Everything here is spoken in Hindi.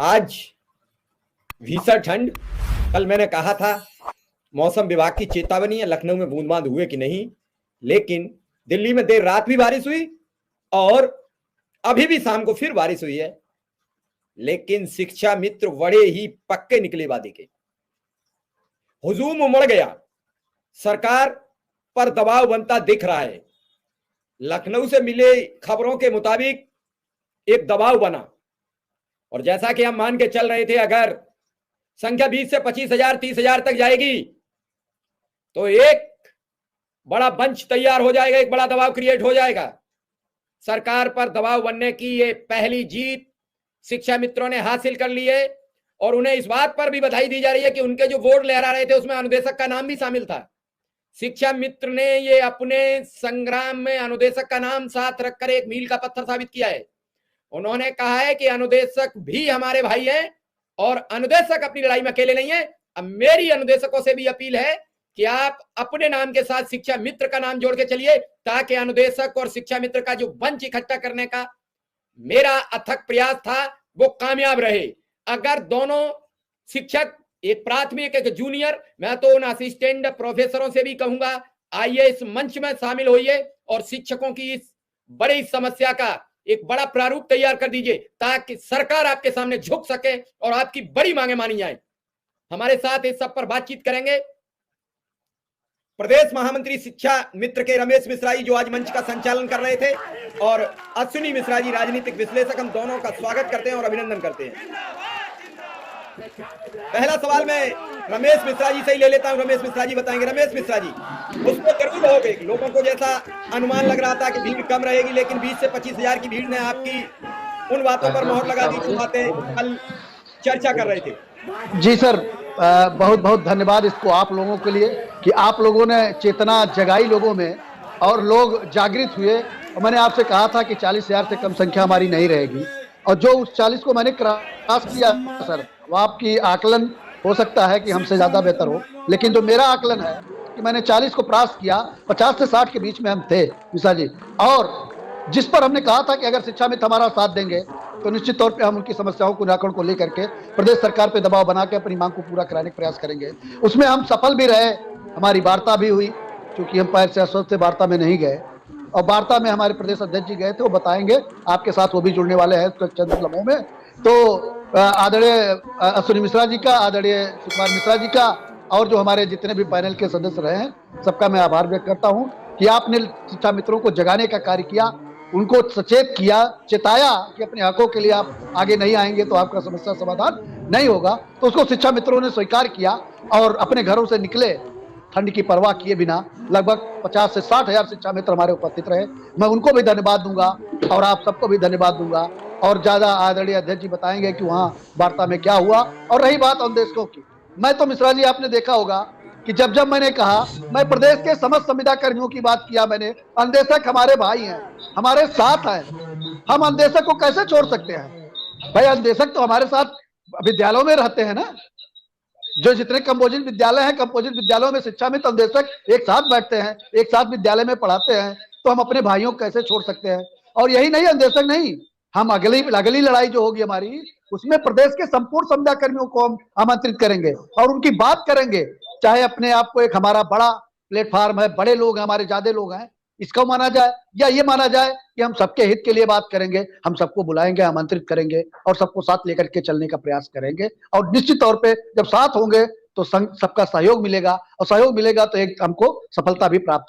आज भीषण ठंड। कल मैंने कहा था मौसम विभाग की चेतावनी है, लखनऊ में बूंदबांद हुए कि नहीं, लेकिन दिल्ली में देर रात भी बारिश हुई और अभी भी शाम को फिर बारिश हुई है। लेकिन शिक्षा मित्र बड़े ही पक्के निकले वादे के। हुजूम उमड़ गया, सरकार पर दबाव बनता दिख रहा है। लखनऊ से मिले खबरों के मुताबिक एक दबाव बना और जैसा कि हम मान के चल रहे थे, अगर संख्या 20 से 25,000 30,000 तक जाएगी तो एक बड़ा बंच तैयार हो जाएगा, एक बड़ा दबाव क्रिएट हो जाएगा। सरकार पर दबाव बनने की ये पहली जीत शिक्षा मित्रों ने हासिल कर ली है और उन्हें इस बात पर भी बधाई दी जा रही है कि उनके जो बोर्ड लहरा रहे थे उसमें अनुदेशक का नाम भी शामिल था। शिक्षा मित्र ने ये अपने संग्राम में अनुदेशक का नाम साथ रखकर एक मील का पत्थर साबित किया है। उन्होंने कहा है कि अनुदेशक भी हमारे भाई हैं और अनुदेशक अपनी लड़ाई में अकेले नहीं है। अब मेरी अनुदेशकों से भी अपील है कि आप अपने नाम के साथ शिक्षा मित्र का नाम जोड़ के चलिए, ताकि अनुदेशक और शिक्षा मित्र का जो बंच इकट्ठा करने का मेरा अथक प्रयास था वो कामयाब रहे। अगर दोनों शिक्षक, एक प्राथमिक एक जूनियर, मैं तो उन असिस्टेंट प्रोफेसरों से भी कहूंगा, आइए इस मंच में शामिल होइए और शिक्षकों की इस बड़ी समस्या का एक बड़ा प्रारूप तैयार कर दीजिए ताकि सरकार आपके सामने झुक सके और आपकी बड़ी मांगे मानी जाए। हमारे साथ इस सब पर बातचीत करेंगे प्रदेश महामंत्री शिक्षा मित्र के रमेश मिश्रा जी, जो आज मंच का संचालन कर रहे थे, और अश्विनी मिश्रा जी, राजनीतिक विश्लेषक। हम दोनों का स्वागत करते हैं और अभिनंदन करते हैं। पहला सवाल मैं रमेश मिश्रा जी से ही ले लेता हूं। रमेश मिश्रा जी बताएंगे। रमेश मिश्रा जी, उसको जरूर होगे, लोगों को जैसा अनुमान लग रहा था कि भीड़ कम रहेगी, लेकिन 20 से 25,000 की भीड़ ने आपकी उन बातों पर मोहर लगा दी जो बातें कल चर्चा कर रहे थे। जी सर, बहुत बहुत धन्यवाद इसको आप लोगों के लिए कि आप लोगों ने चेतना जगाई लोगों में और लोग जागृत हुए। और मैंने आपसे कहा था कि 40,000 से कम संख्या हमारी नहीं रहेगी, और जो उस 40 को मैंने क्रॉस किया सर, वो आपकी आकलन हो सकता है कि हमसे ज़्यादा बेहतर हो, लेकिन जो मेरा आकलन है कि मैंने 40 को क्रॉस किया, 50 से 60 के बीच में हम थे मिश्रा जी। और जिस पर हमने कहा था कि अगर शिक्षा मित्र हमारा साथ देंगे तो निश्चित तौर पे हम उनकी समस्याओं को, निराकरण को लेकर के प्रदेश सरकार पे दबाव बना के अपनी मांग को पूरा कराने का प्रयास करेंगे। उसमें हम सफल भी रहे, हमारी वार्ता भी हुई, क्योंकि हम पैर से अस्वस्थ से वार्ता में नहीं गए, और वार्ता में हमारे प्रदेश अध्यक्ष जी गए थे, वो बताएंगे आपके साथ, वो भी जुड़ने वाले हैं चंद लम्हों में। तो आदरणीय अश्विनी मिश्रा जी का, आदरणीय सुकुमार मिश्रा जी का, और जो हमारे जितने भी पैनल के सदस्य रहे हैं, सबका मैं आभार व्यक्त करता हूँ कि आपने शिक्षा मित्रों को जगाने का कार्य किया, उनको सचेत किया, चेताया कि अपने हकों के लिए आप आगे नहीं आएंगे तो आपका समस्या समाधान नहीं होगा। तो उसको शिक्षा मित्रों ने स्वीकार किया और अपने घरों से निकले ठंड की परवाह किए बिना। लगभग 50 से 60,000 शिक्षा मित्र हमारे उपस्थित रहे। मैं उनको भी धन्यवाद दूंगा और आप सबको भी धन्यवाद दूंगा। और ज्यादा आदरणीय अध्यक्ष जी बताएंगे कि वहाँ वार्ता में क्या हुआ। और रही बात अनुदेशकों की, मैं तो मिश्रा जी आपने देखा होगा कि जब जब मैंने कहा, मैं प्रदेश के समस्त संविदा कर्मियों की बात किया मैंने, अनुदेशक हमारे भाई हैं, हमारे साथ हैं, हम अनुदेशक को कैसे छोड़ सकते हैं? भाई अनुदेशक तो हमारे साथ विद्यालयों में रहते हैं ना, जो जितने कंपोजिट विद्यालय हैं, कंपोजिट विद्यालयों में शिक्षा मित्र अनुदेशक एक साथ बैठते हैं, एक साथ विद्यालय में पढ़ाते हैं, तो हम अपने भाइयों को कैसे छोड़ सकते हैं? और यही नहीं, अनुदेशक नहीं, हम अगली लड़ाई जो होगी हमारी, उसमें प्रदेश के संपूर्ण संविदा कर्मियों को हम आमंत्रित करेंगे और उनकी बात करेंगे। चाहे अपने आप को एक हमारा बड़ा प्लेटफार्म है, बड़े लोग हैं, हमारे ज्यादा लोग हैं, इसको माना जाए, या ये माना जाए कि हम सबके हित के लिए बात करेंगे, हम सबको बुलाएंगे, आमंत्रित करेंगे और सबको साथ लेकर के चलने का प्रयास करेंगे। और निश्चित तौर पे जब साथ होंगे तो सबका सहयोग मिलेगा, और सहयोग मिलेगा तो एक हमको सफलता भी प्राप्त